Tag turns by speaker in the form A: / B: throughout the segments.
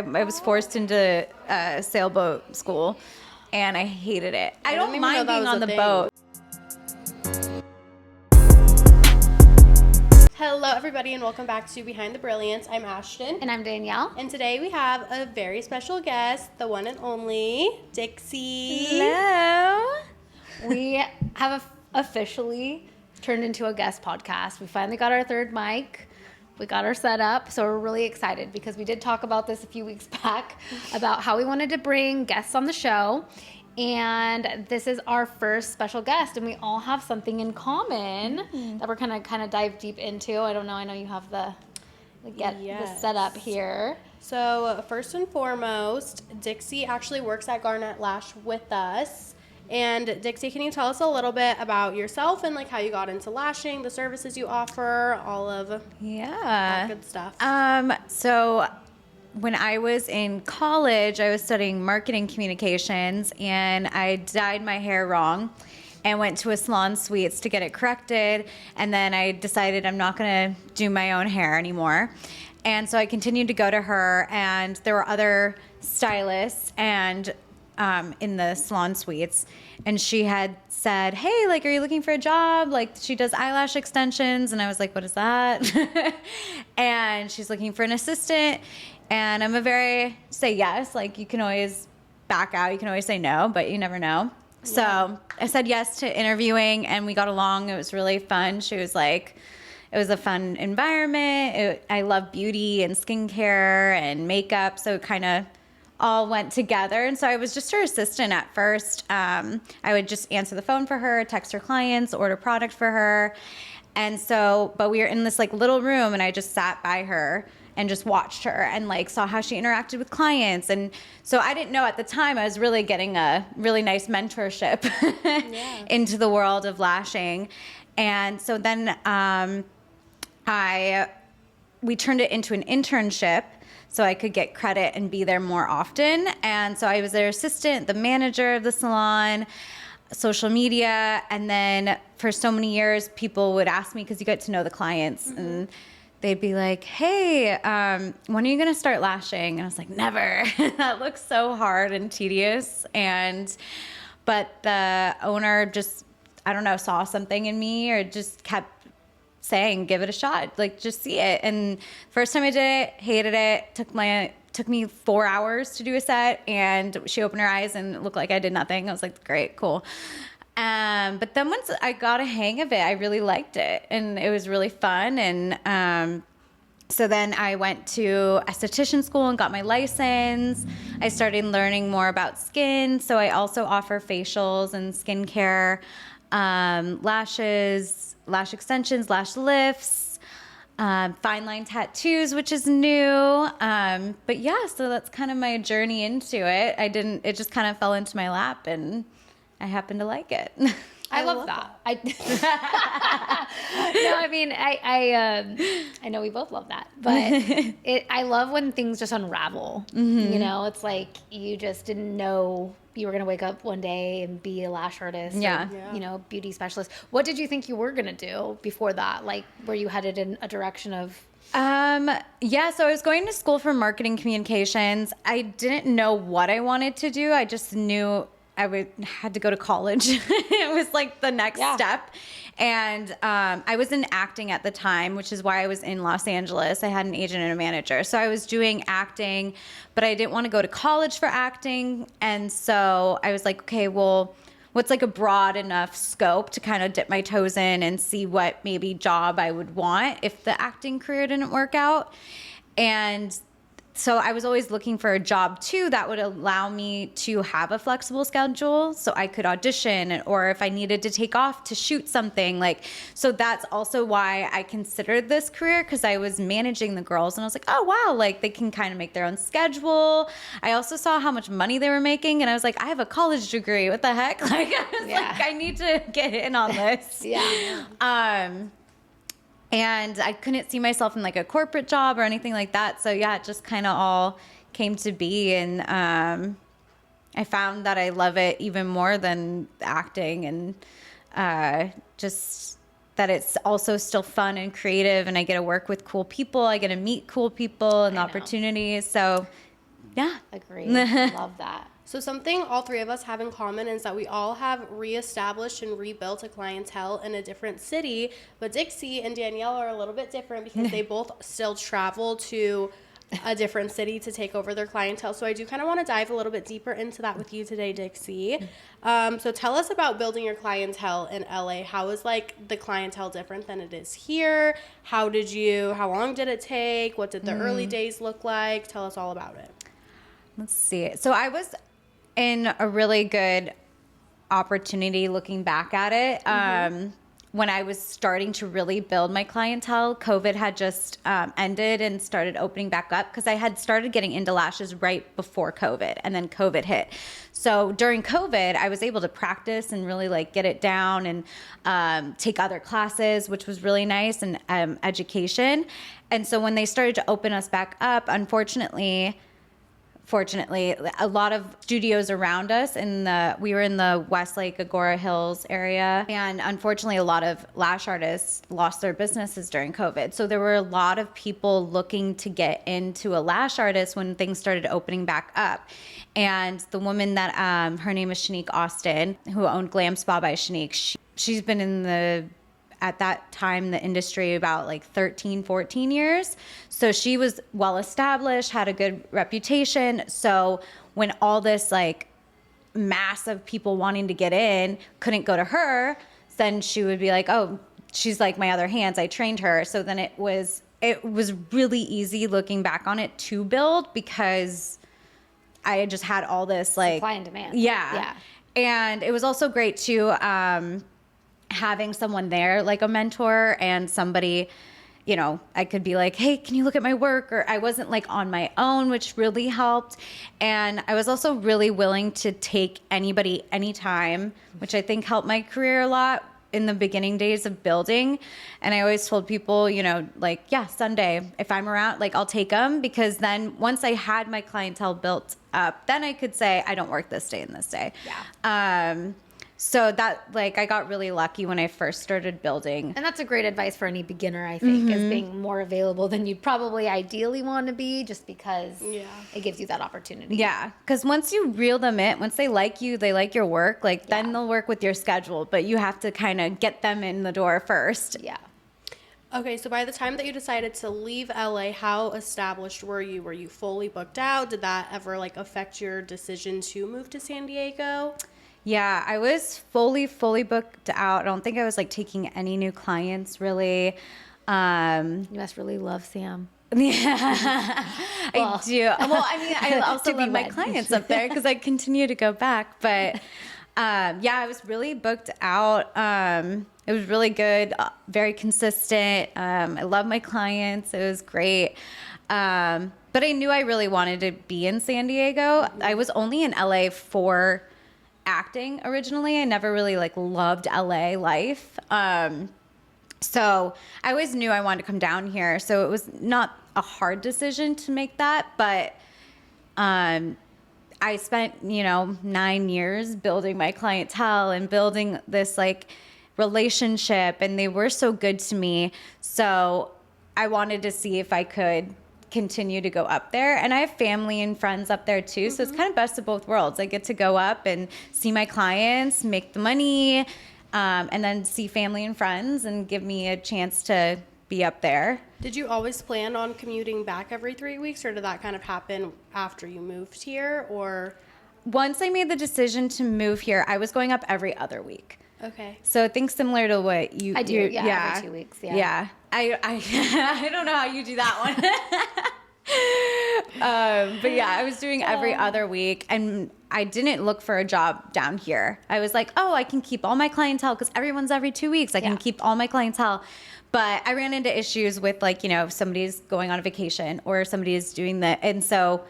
A: I was forced into sailboat school, and I hated it. I don't mind being on the boat.
B: Hello, everybody, and welcome back to Behind the Brilliance. I'm Ashtyn.
C: And I'm Danielle.
B: And today we have a very special guest, the one and only Dixie.
A: Hello.
C: We have officially turned into a guest podcast. We finally got our third mic. We got our setup, so we're really excited because we did talk about this a few weeks back about how we wanted to bring guests on the show. And this is our first special guest, and we all have something in common that we're gonna kind of dive deep into. I don't know. I know you have the setup here.
B: So first and foremost, Dixie actually works at Garnet Lash with us. And Dixie, can you tell us a little bit about yourself and like how you got into lashing, the services you offer, all of that good stuff?
A: So when I was in college, I was studying marketing communications, and I dyed my hair wrong and went to a salon suites to get it corrected. And then I decided I'm not going to do my own hair anymore. And so I continued to go to her, and there were other stylists and in the salon suites, and she had said, hey, like, are you looking for a job? Like, she does eyelash extensions. And I was like, what is that? And she's looking for an assistant. And I'm say yes. Like, you can always back out. You can always say no, but you never know. Yeah. So I said yes to interviewing, and we got along. It was really fun. She was like, it was a fun environment. I love beauty and skincare and makeup. So it kind of all went together. And so I was just her assistant at first. I would just answer the phone for her, text her clients, order product for her. And so, but we were in this like little room, and I just sat by her and just watched her and like saw how she interacted with clients. And so I didn't know at the time I was really getting a really nice mentorship into the world of lashing. And so then we turned it into an internship so I could get credit and be there more often. And so I was their assistant, the manager of the salon, social media. And then for so many years, people would ask me, because you get to know the clients, and they'd be like, hey, when are you going to start lashing? And I was like, never. That looks so hard and tedious. But the owner just, I don't know, saw something in me, or just kept saying, give it a shot, like, just see it. And first time I did it, hated it. Took me 4 hours to do a set, and she opened her eyes and it looked like I did nothing. I was like, great, cool. But then once I got a hang of it, I really liked it, and it was really fun. And so then I went to esthetician school and got my license. I started learning more about skin. So I also offer facials and skincare, lashes, lash extensions, lash lifts, fine line tattoos, which is new. But yeah, so that's kind of my journey into it. It just kind of fell into my lap, and I happen to like it.
C: I love that. No, I mean, I know we both love that, but I love when things just unravel. You know, it's like you just didn't know you were going to wake up one day and be a lash artist, or, you know, beauty specialist. What did you think you were going to do before that? Like, were you headed in a direction of?
A: So I was going to school for marketing communications. I didn't know what I wanted to do. I just knew I had to go to college. It was like the next step. And I was in acting at the time, which is why I was in Los Angeles. I had an agent and a manager. So I was doing acting, but I didn't want to go to college for acting. And so I was like, okay, well, what's like a broad enough scope to kind of dip my toes in and see what maybe job I would want if the acting career didn't work out. And so I was always looking for a job too that would allow me to have a flexible schedule, so I could audition, or if I needed to take off to shoot something, like, so that's also why I considered this career, because I was managing the girls, and I was like, oh wow, like, they can kind of make their own schedule. I also saw how much money they were making, and I was like, I have a college degree, what the heck? Like, I was like, I need to get in on this. And I couldn't see myself in like a corporate job or anything like that. So yeah, it just kind of all came to be. And I found that I love it even more than acting, and just that it's also still fun and creative, and I get to work with cool people. I get to meet cool people and opportunities. So Yeah.
C: Agree. Love that.
B: So something all three of us have in common is that we all have reestablished and rebuilt a clientele in a different city. But Dixie and Danielle are a little bit different because they both still travel to a different city to take over their clientele. So I do kind of want to dive a little bit deeper into that with you today, Dixie. So tell us about building your clientele in LA. How is like the clientele different than it is here? How long did it take? What did the early days look like? Tell us all about it.
A: Let's see. So I was in a really good opportunity looking back at it. When I was starting to really build my clientele, COVID had just ended and started opening back up because I had started getting into lashes right before COVID, and then COVID hit. So during COVID, I was able to practice and really like get it down and take other classes, which was really nice, and education. And so when they started to open us back up, fortunately, a lot of studios around us we were in the Westlake Agora Hills area. And unfortunately, a lot of lash artists lost their businesses during COVID. So there were a lot of people looking to get into a lash artist when things started opening back up. And the woman that, her name is Shanique Austin, who owned Glam Spa by Shanique, she's been at that time, the industry about like 13, 14 years. So she was well established, had a good reputation. So when all this like mass of people wanting to get in couldn't go to her, then she would be like, oh, she's like my other hands. I trained her. So then it was really easy looking back on it to build because I had just had all this like
C: Supply and demand.
A: Yeah. And it was also great to, having someone there, like a mentor and somebody, you know, I could be like, hey, can you look at my work? Or I wasn't like on my own, which really helped. And I was also really willing to take anybody anytime, which I think helped my career a lot in the beginning days of building. And I always told people, you know, like, yeah, Sunday, if I'm around, like I'll take them, because then once I had my clientele built up, then I could say, I don't work this day and this day.
C: Yeah.
A: So that, like, I got really lucky when I first started building.
C: And that's a great advice for any beginner, I think, is being more available than you'd probably ideally want to be, just because it gives you that opportunity.
A: Yeah, because once you reel them in, once they like you, they like your work, like then they'll work with your schedule, but you have to kind of get them in the door first.
C: Yeah.
B: Okay, so by the time that you decided to leave LA, how established were you? Were you fully booked out? Did that ever like affect your decision to move to San Diego?
A: Yeah, I was fully booked out. I don't think I was like taking any new clients really.
C: You must really love Sam.
A: Yeah, I do. Well, I mean, I also love my clients up there because I continue to go back. But yeah, I was really booked out. It was really good, very consistent. I love my clients. It was great. But I knew I really wanted to be in San Diego. I was only in LA for acting originally. I never really like loved LA life. So I always knew I wanted to come down here. So it was not a hard decision to make that, but I spent, 9 years building my clientele and building this like relationship, and they were so good to me. So I wanted to see if I could continue to go up there, and I have family and friends up there too, so it's kind of best of both worlds. I get to go up and see my clients, make the money, and then see family and friends and give me a chance to be up there.
B: Did you always plan on commuting back every 3 weeks, or did that kind of happen after you moved here? Or
A: once I made the decision to move here, I was going up every other week.
B: Okay.
A: So I think similar to what
C: I do, every 2 weeks.
A: Yeah. I don't know how you do that one. But yeah, I was doing every other week, and I didn't look for a job down here. I was like, oh, I can keep all my clientele because everyone's every 2 weeks. I can keep all my clientele. But I ran into issues with like, somebody's going on a vacation or somebody is doing that. And so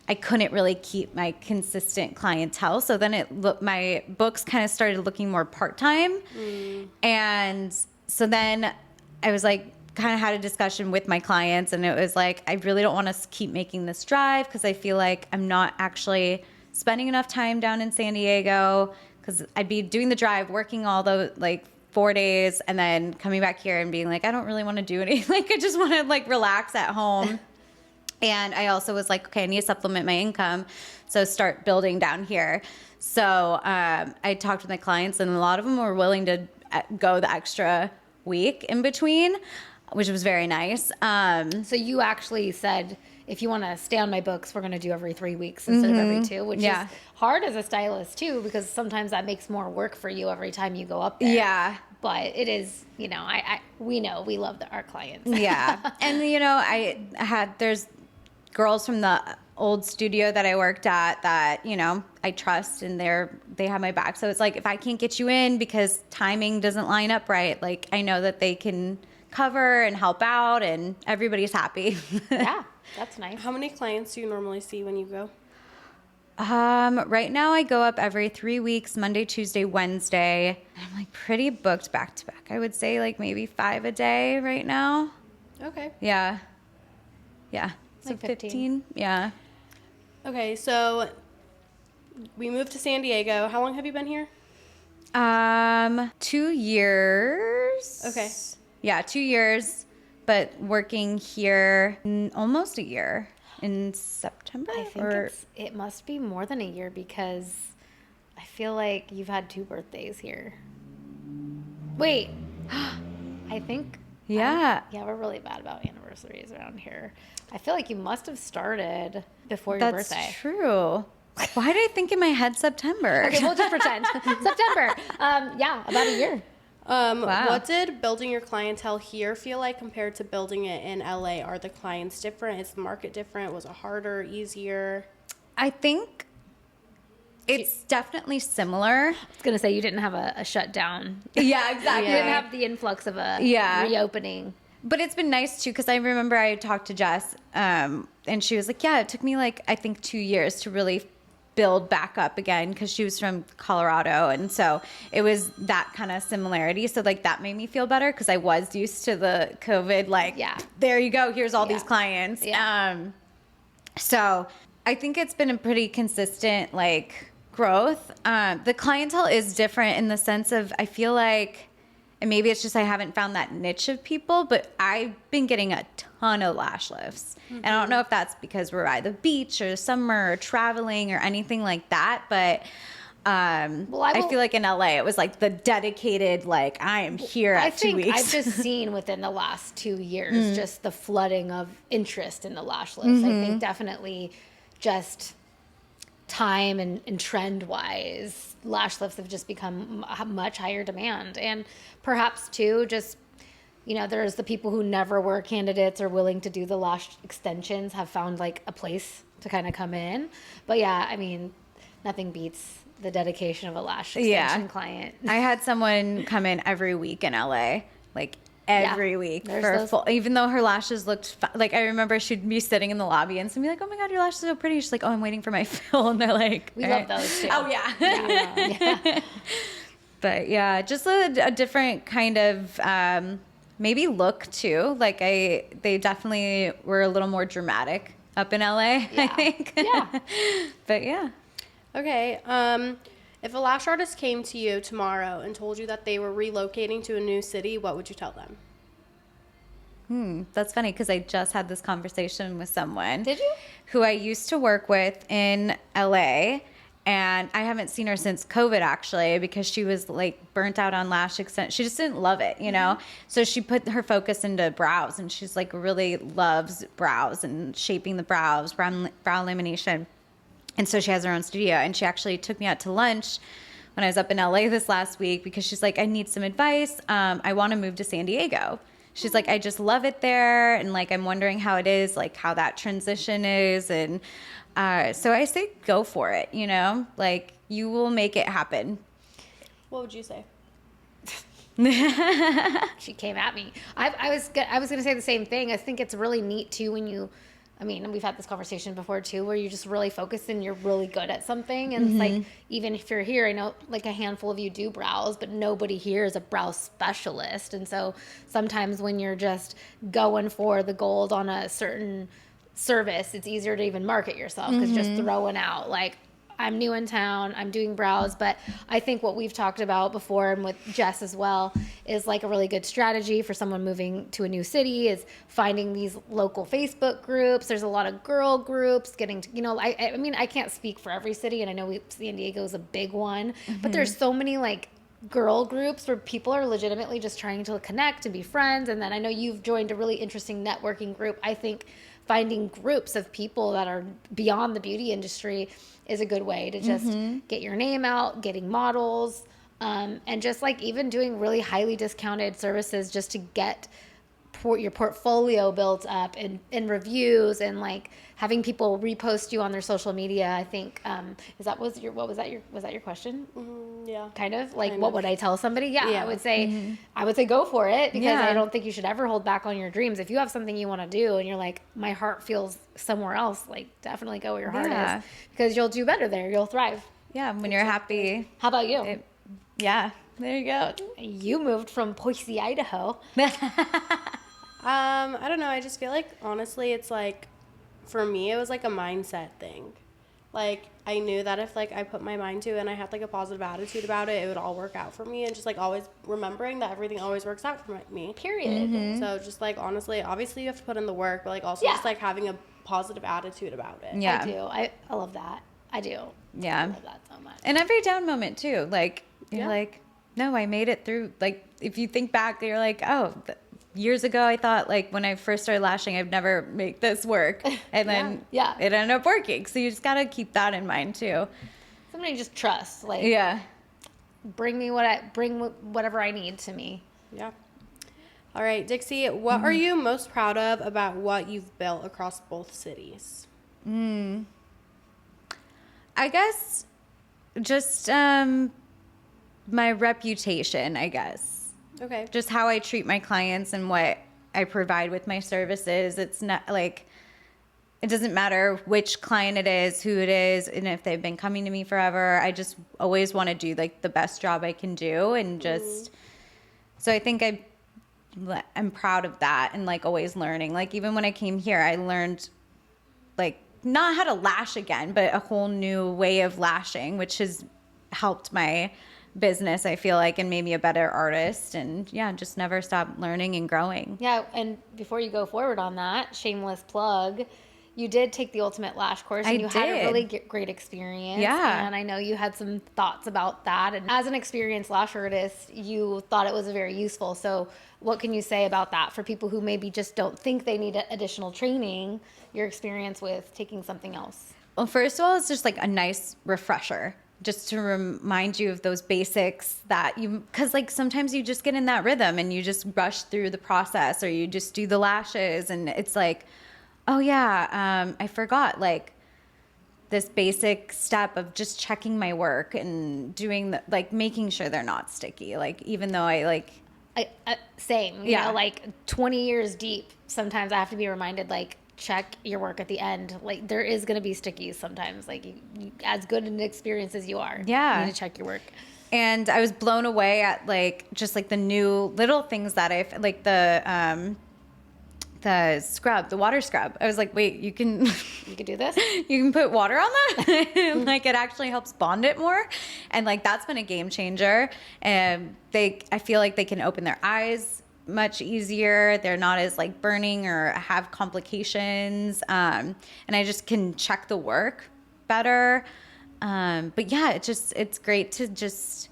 A: I couldn't really keep my consistent clientele. So then my books kind of started looking more part-time. And so then I was like, kind of had a discussion with my clients, and it was like, I really don't want to keep making this drive because I feel like I'm not actually spending enough time down in San Diego, because I'd be doing the drive, working all the like 4 days, and then coming back here and being like, I don't really want to do anything. Like, I just want to like relax at home. And I also was like, okay, I need to supplement my income. So start building down here. So I talked with my clients, and a lot of them were willing to go the extra week in between, which was very nice.
C: So you actually said, if you want to stay on my books, we're going to do every 3 weeks instead of every 2, which is hard as a stylist too, because sometimes that makes more work for you every time you go up there.
A: Yeah.
C: But it is, you know, we love our clients.
A: Yeah. And, you know, there's girls from the old studio that I worked at that, you know, I trust, and they have my back. So it's like, if I can't get you in because timing doesn't line up right, like I know that they can cover and help out, and everybody's happy.
C: Yeah, that's nice.
B: How many clients do you normally see when you go?
A: Right now I go up every 3 weeks, Monday, Tuesday, Wednesday. I'm like pretty booked back to back. I would say like maybe 5 a day right now.
B: Okay.
A: Yeah. Yeah. So
C: Like 15.
A: Yeah.
B: Okay, so we moved to San Diego. How long have you been here?
A: 2 years.
B: Okay.
A: Yeah, 2 years, but working here almost a year in September.
C: I think it must be more than a year, because I feel like you've had 2 birthdays here. Wait, I think.
A: Yeah.
C: Yeah, we're really bad about anniversaries around here. I feel like you must have started before your birthday.
A: That's true. Why did I think in my head September?
C: Okay, we'll just pretend. September. Yeah, about a year.
A: Wow.
B: What did building your clientele here feel like compared to building it in LA? Are the clients different? Is the market different? Was it harder, easier?
A: I think it's definitely similar.
C: I was going to say, you didn't have a shutdown.
A: Yeah, exactly.
C: You didn't have the influx of a reopening.
A: But it's been nice too, because I remember I talked to Jess, and she was like, yeah, it took me like, I think 2 years to really build back up again, because she was from Colorado. And so it was that kind of similarity. So like that made me feel better, because I was used to the COVID, like, there you go, here's all these clients.
C: Yeah.
A: So I think it's been a pretty consistent like growth. The clientele is different in the sense of, I feel like, and maybe it's just I haven't found that niche of people, but I've been getting a ton of lash lifts. And I don't know if that's because we're at the beach or summer or traveling or anything like that, but I feel like in LA it was like the dedicated, like, I am here at 2 weeks.
C: I've just seen within the last 2 years just the flooding of interest in the lash lifts. I think definitely just time and trend wise, lash lifts have just become a much higher demand. And perhaps too, just, you know, there's the people who never were candidates or willing to do the lash extensions have found like a place to kind of come in. But yeah, I mean, nothing beats the dedication of a lash extension client.
A: I had someone come in every week in LA, like every week for a full, even though her lashes looked like, I remember she'd be sitting in the lobby and somebody like, oh my God, your lashes are so pretty. She's like, oh, I'm waiting for my fill. And they're like,
C: we love those too.
A: Oh yeah. But yeah, just a different kind of, maybe look too. Like they definitely were a little more dramatic up in LA, I think.
C: Yeah.
A: But yeah.
B: Okay. If a lash artist came to you tomorrow and told you that they were relocating to a new city, what would you tell them?
A: That's funny, because I just had this conversation with someone.
C: Did you?
A: Who I used to work with in LA, and I haven't seen her since COVID, actually, because she was like burnt out on lash extension. She just didn't love it, you know? So she put her focus into brows, and she's like really loves brows and shaping the brows, brow lamination. And so she has her own studio, and she actually took me out to lunch when I was up in LA this last week, because she's like, I need some advice. I want to move to San Diego. She's like, I just love it there. And like, I'm wondering how it is, like how that transition is. And so I say, go for it. You know, like you will make it happen.
B: What would you say?
C: She came at me. I was going to say the same thing. I think it's really neat too when you, I mean, we've had this conversation before too, where you just really focus and you're really good at something. And it's like, even if you're here, I know like a handful of you do brows, but nobody here is a brow specialist. And so sometimes when you're just going for the gold on a certain service, it's easier to even market yourself, because just throwing out like, I'm new in town, I'm doing brows, but I think what we've talked about before and with Jess as well is like a really good strategy for someone moving to a new city is finding these local Facebook groups. There's a lot of girl groups getting to, you know, I mean, I can't speak for every city, and I know San Diego is a big one, but there's so many like girl groups where people are legitimately just trying to connect and be friends. And then I know you've joined a really interesting networking group. I think finding groups of people that are beyond the beauty industry is a good way to just get your name out, getting models, and just like even doing really highly discounted services just to get your portfolio built up in reviews and like having people repost you on their social media. I think was that your question?
B: Yeah.
C: Kind of like what would I tell somebody? Yeah. I would say go for it, because
A: Yeah.
C: I don't think you should ever hold back on your dreams. If you have something you want to do and you're like, my heart feels somewhere else, like definitely go where your heart
A: Yeah.
C: is, because you'll do better there. You'll thrive.
A: Yeah, when you're happy.
C: How about you?
A: Yeah, there you go.
C: You moved from Boise, Idaho.
B: I don't know. I just feel like, honestly, it's like, for me, it was like a mindset thing. Like, I knew that if, like, I put my mind to it and I had, like, a positive attitude about it, it would all work out for me. And just, like, always remembering that everything always works out for me.
C: Period.
B: So, just, like, honestly, obviously you have to put in the work, but, like, also just, like, having a positive attitude about it.
A: Yeah.
C: I do. I love that. I do.
A: Yeah.
C: I love that so much.
A: And every down moment too. Like you're
B: Yeah.
A: like, no, I made it through. Like if you think back, you're like, oh, years ago I thought like when I first started lashing, I'd never make this work, and then
C: Yeah.
A: it ended up working. So you just gotta keep that in mind too.
C: Somebody just trust. Like,
A: Yeah.
C: bring whatever I need to me.
B: Yeah. All right, Dixie, what are you most proud of about what you've built across both cities?
A: I guess just my reputation, I guess.
B: Okay.
A: Just how I treat my clients and what I provide with my services. It's not like, it doesn't matter which client it is, who it is, and if they've been coming to me forever. I just always want to do like the best job I can do, and just, so I think I'm proud of that, and like always learning. Like even when I came here, I learned like not how to lash again, but a whole new way of lashing, which has helped my business, I feel like, and made me a better artist. And yeah, just never stop learning and growing.
C: Yeah, and before you go forward on that, shameless plug, you did take the Ultimate Lash Course, and you had a really great experience.
A: Yeah.
C: And I know you had some thoughts about that. And as an experienced lash artist, you thought it was very useful. So what can you say about that for people who maybe just don't think they need additional training, your experience with taking something else?
A: Well, first of all, it's just like a nice refresher, just to remind you of those basics that because like sometimes you just get in that rhythm and you just rush through the process, or you just do the lashes and it's like, oh yeah, I forgot like this basic step of just checking my work and doing like making sure they're not sticky. Like even though I
C: same, you know, like 20 years deep, sometimes I have to be reminded, like, check your work at the end. Like there is going to be stickies sometimes, like you, as good an experience as you are, you need to check your work.
A: And I was blown away at like just like the new little things that like the scrub, the water scrub. I was like, wait, you can
C: do this?
A: You can put water on that? Like it actually helps bond it more. And like that's been a game changer. And I feel like they can open their eyes much easier. They're not as like burning or have complications. And I just can check the work better. But yeah, it's great to just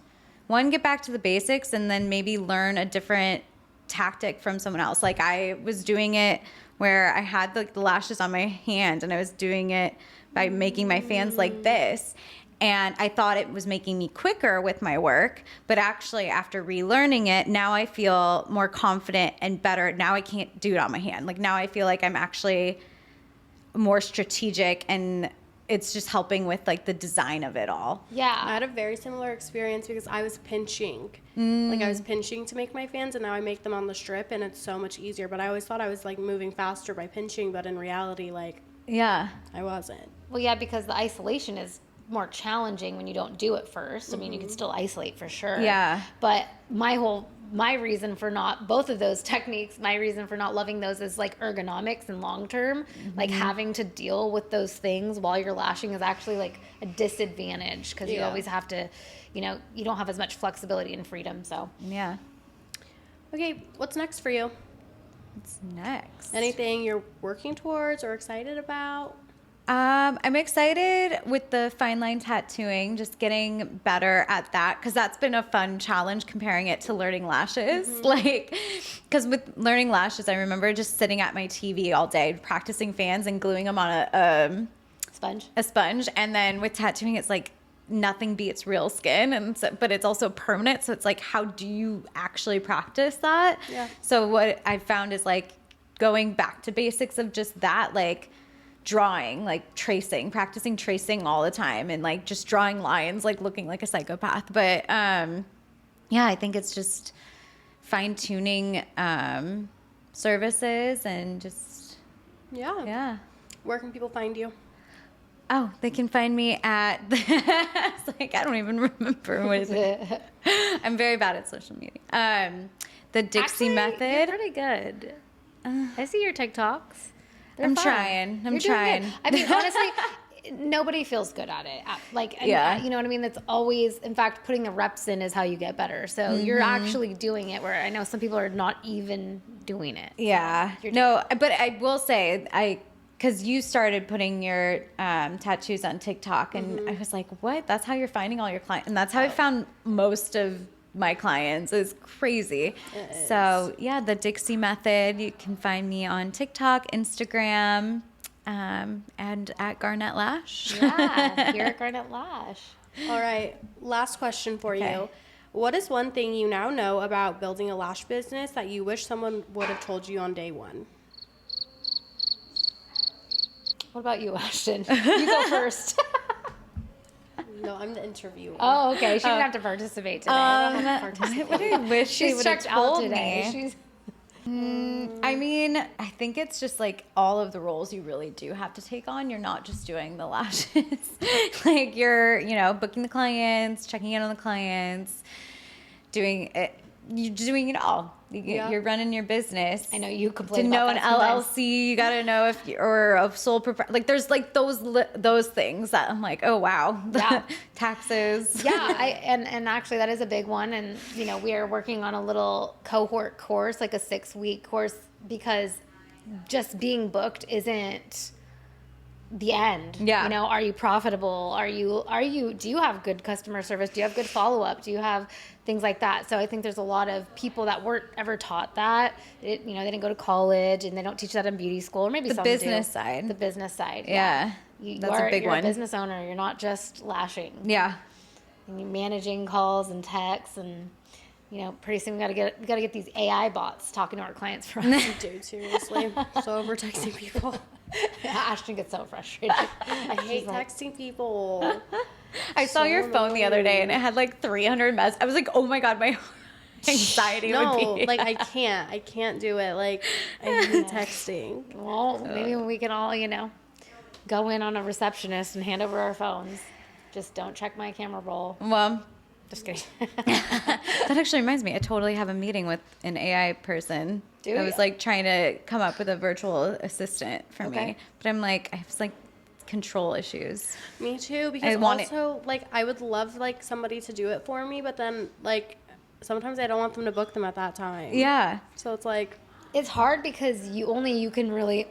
A: get back to the basics and then maybe learn a different tactic from someone else. Like I was doing it where I had the lashes on my hand and I was doing it by making my fans like this. And I thought it was making me quicker with my work, but actually after relearning it, now I feel more confident and better. Now I can't do it on my hand. Like now I feel like I'm actually more strategic, and it's just helping with like the design of it all.
C: Yeah.
B: I had a very similar experience because I was pinching. Like I was pinching to make my fans, and now I make them on the strip, and it's so much easier. But I always thought I was like moving faster by pinching, but in reality, like I wasn't.
C: Well, yeah, because the isolation is more challenging when you don't do it first. I mean, you can still isolate for sure.
A: Yeah.
C: But my whole my reason for not both of those techniques, my reason for not loving those is like ergonomics and long term. Like having to deal with those things while you're lashing is actually like a disadvantage because you always have to, you know, you don't have as much flexibility and freedom. So
A: Yeah.
B: Okay, what's next for you?
A: What's next?
B: Anything you're working towards or excited about?
A: I'm excited with the fine line tattooing, just getting better at that because that's been a fun challenge comparing it to learning lashes. Like, because with learning lashes, I remember just sitting at my TV all day practicing fans and gluing them on a sponge. And then with tattooing, it's like nothing beats real skin, and so, but it's also permanent. So it's like, how do you actually practice that?
B: Yeah.
A: So what I found is like going back to basics of just that, like drawing, like practicing tracing all the time, and like just drawing lines, like looking like a psychopath. But yeah, I think it's just fine tuning services and just yeah.
B: Where can people find you?
A: Oh, they can find me at it's like I don't even remember what is it. I'm very bad at social media. The Dixie
C: Actually,
A: method.
C: You're pretty good. I see your TikToks. They're
A: I'm
C: fun.
A: trying.
C: You're doing
A: trying.
C: good. I mean, honestly, nobody feels good at it. Like, and,
A: Yeah.
C: you know what I mean? That's always, in fact, putting the reps in is how you get better. So you're actually doing it where I know some people are not even doing it.
A: Yeah.
C: So
A: No, but I will say because you started putting your tattoos on TikTok, and I was like, what? That's how you're finding all your clients. And that's how I found most of my clients. It's crazy. So yeah, the Dixie method, you can find me on TikTok, Instagram, and at Garnet Lash.
C: Yeah, here at Garnet Lash.
B: All right, last question for
A: Okay.
B: you. What is one thing you now know about building a lash business that you wish someone would have told you on day one?
C: What about you, Ashtyn? You go first.
B: No, I'm the interviewer.
C: Oh, okay. She didn't have to participate today. I don't have to participate.
A: What I wish she
C: She's
A: would have
C: checked out
A: told
C: today.
A: me.
C: She's
A: I mean, I think it's just like all of the roles you really do have to take on. You're not just doing the lashes. Like you're, booking the clients, checking in on the clients, doing it. You're doing it all. You're running your business.
C: I know you complain
A: To know
C: about
A: an
C: that sometimes.
A: LLC, you got to know if or a sole proprietor. Like there's like those things that I'm like, oh wow,
C: Yeah.
A: taxes.
C: Yeah, and actually that is a big one. And we are working on a little cohort course, like a 6-week course, because just being booked isn't the end.
A: Yeah.
C: Are you profitable? Do you have good customer service? Do you have good follow-up? Do you have things like that? So I think there's a lot of people that weren't ever taught that. They didn't go to college, and they don't teach that in beauty school, or maybe
A: The
C: some
A: business
C: do.
A: side.
C: The business side.
A: Yeah. That's a big
C: you're
A: one.
C: a business owner. You're not just lashing.
A: Yeah.
C: And you're managing calls and texts, and pretty soon we gotta get these AI bots talking to our clients for us.
B: Dude, seriously. So over texting people.
C: Ashtyn gets so frustrated.
B: I hate texting people.
A: I saw your phone the other day and it had like 300 messages. I was like, oh my God, my anxiety
B: No,
A: would be.
B: like I can't do it. Like I hate texting.
C: Well, maybe we can all, go in on a receptionist and hand over our phones. Just don't check my camera roll.
A: Well,
C: Just kidding.
A: that actually reminds me. I totally have a meeting with an AI person.
C: Do
A: I was
C: ya?
A: like trying to come up with a virtual assistant for
C: Okay.
A: me. But I'm like, I have like control issues.
B: Me too, because
A: I want
B: also like I would love like somebody to do it for me, but then like sometimes I don't want them to book them at that time.
A: Yeah.
B: So it's like
C: It's hard because you can really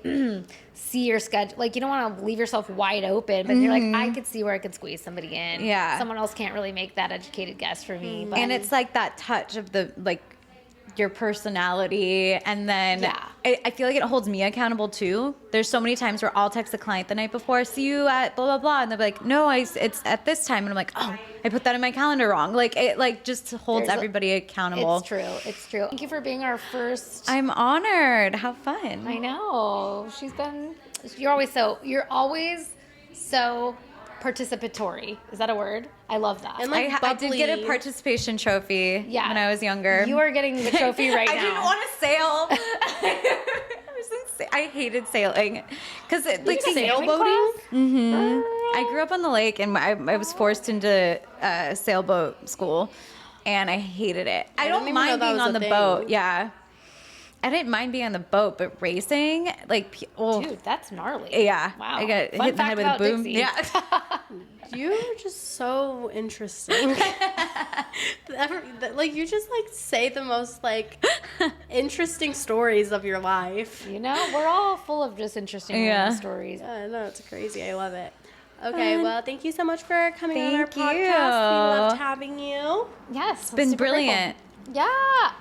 C: see your schedule. Like, you don't want to leave yourself wide open, but you're like, I could see where I could squeeze somebody in.
A: Yeah.
C: Someone else can't really make that educated guess for me. But
A: And it's like that touch of the like your personality, and then
C: Yeah.
A: I feel like it holds me accountable too. There's so many times where I'll text the client the night before, see you at blah blah blah, and they'll be like, no, it's at this time, and I'm like, oh, I put that in my calendar wrong. Like it like just holds
C: There's a-
A: everybody accountable.
C: It's true. It's true. Thank you for being our first.
A: I'm honored. How fun.
C: I know. You're always so participatory. Is that a word? I love that.
B: And, like,
A: I did get a
B: bubbly.
A: participation trophy when I was younger.
C: You are getting the trophy right now.
A: I didn't want to sail. I hated sailing because like
B: sailboating.
A: I grew up on the lake, and I was forced into sailboat school. and I hated it. I
B: didn't
A: don't
B: even know
A: mind
B: that
A: being
B: was
A: on
B: a
A: the
B: thing.
A: boat. Yeah. I didn't mind being on the boat, but racing, like, oh,
C: Dude, that's gnarly.
A: yeah.
C: Wow.
A: I got
C: Fun
A: hit in the
C: fact
A: head with a
C: about
A: boom.
C: Dixie.
A: Yeah.
B: You're just so interesting. Like you just like say the most like interesting stories of your life.
C: You know, we're all full of just interesting
A: Yeah.
C: stories.
B: Yeah, no, it's crazy. I love it. Okay,
A: Fun.
B: well, thank you so much for coming on our
A: Thank
B: podcast.
A: you.
B: We loved having you.
C: Yes.
A: It's been brilliant.
C: Yeah.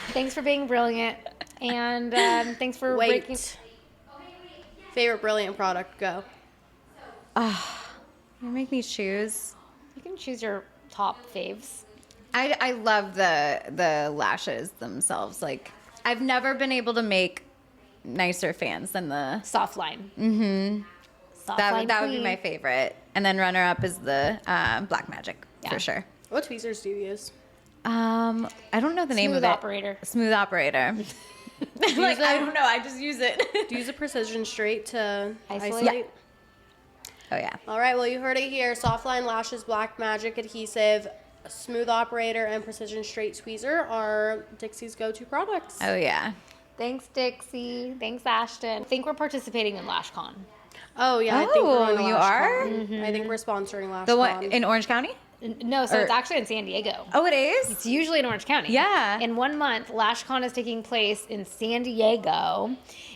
C: Thanks for being brilliant. And thanks for breaking.
B: Favorite Brilliant product? Go.
A: You make me choose.
C: You can choose your top faves.
A: I love the lashes themselves. Like, I've never been able to make nicer fans than the
C: Soft line. Mm-hmm.
A: that would be my favorite. And then runner up is the Black Magic
C: Yeah.
A: for sure.
B: What tweezers do you use?
A: I don't know the name of
C: Smooth
A: it.
C: operator.
A: Smooth operator. Like, I don't know. I just use it.
B: Do you use a precision straight to
C: Isolate?
B: isolate?
A: Oh yeah.
B: All right, well, you heard it here. Softline Lashes, Black Magic Adhesive, Smooth Operator, and Precision Straight Tweezer are Dixie's go-to products.
A: Oh yeah.
C: Thanks, Dixie. Thanks, Ashtyn. I think we're participating in LashCon.
B: Oh, yeah, I think we're
A: Oh,
B: on
A: you
B: LashCon.
A: are?
B: I think we're sponsoring LashCon.
A: The one in Orange County?
C: No, so
A: Or-
C: it's actually in San Diego.
A: Oh, it is.
C: It's usually in Orange County.
A: Yeah.
C: In 1 month, LashCon is taking place in San Diego.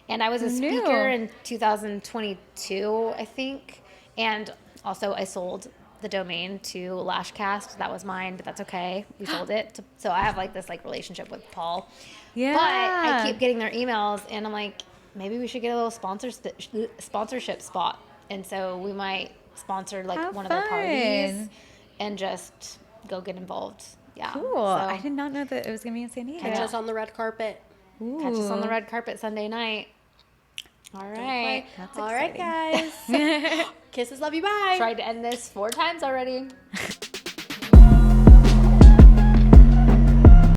C: And I was a
A: Who knew?
C: speaker in 2022, I think. And also I sold the domain to Lashcast. That was mine, but that's okay. We sold it. So I have like this like relationship with Paul.
A: Yeah.
C: But I keep getting their emails and I'm like, maybe we should get a little sponsorship spot. And so we might sponsor like
A: How
C: one of their parties
A: fun.
C: and just go get involved. Yeah.
A: Cool.
C: So
A: I did not know that it was gonna be in San Diego.
B: Catch us on the red carpet.
C: catch us on the red carpet Sunday night. All right.
A: That's
B: All right, guys. Kisses, love you, bye.
C: Tried to end this 4 times already.